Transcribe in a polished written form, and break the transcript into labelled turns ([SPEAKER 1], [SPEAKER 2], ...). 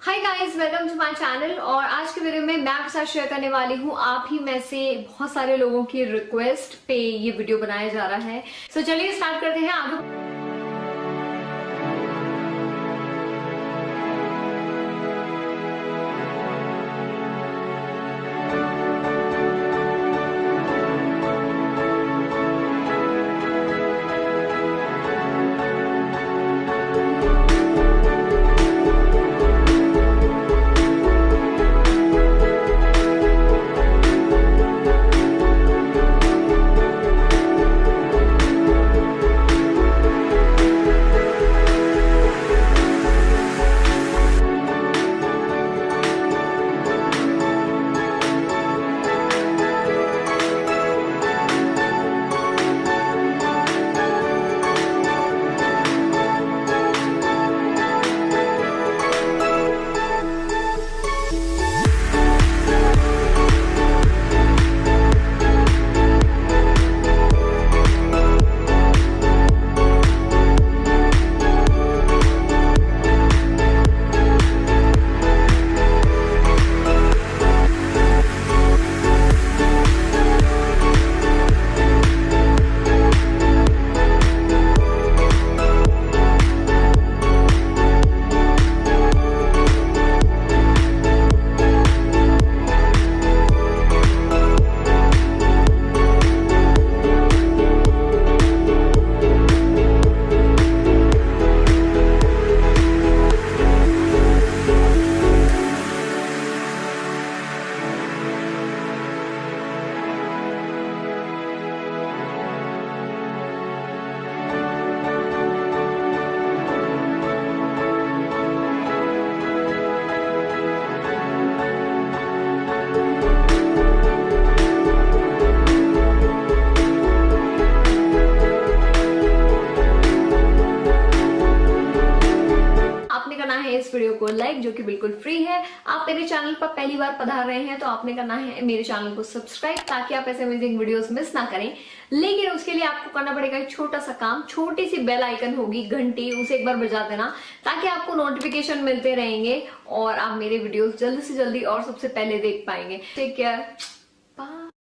[SPEAKER 1] Hi guys, welcome to my channel. और आज के वीडियो में मैं आपके साथ शेयर करने वाली हूँ आप ही में से बहुत सारे लोगों की रिक्वेस्ट पे ये वीडियो बनाया जा रहा है। सो चलिए स्टार्ट करते हैं। आगे इस वीडियो को लाइक, जो कि बिल्कुल फ्री है। आप मेरे चैनल पर पहली बार पधार रहे हैं तो आपने करना है मेरे चैनल को सब्सक्राइब, ताकि आप ऐसे अमेजिंग वीडियोस मिस ना करें। लेकिन उसके लिए आपको करना पड़ेगा एक छोटा सा काम। छोटी सी बेल आइकन होगी, घंटी, उसे एक बार बजा देना, ताकि आपको नोटिफिकेशन मिलते रहेंगे और आप मेरे वीडियोस जल्दी से जल्दी और सबसे पहले देख पाएंगे। Take care.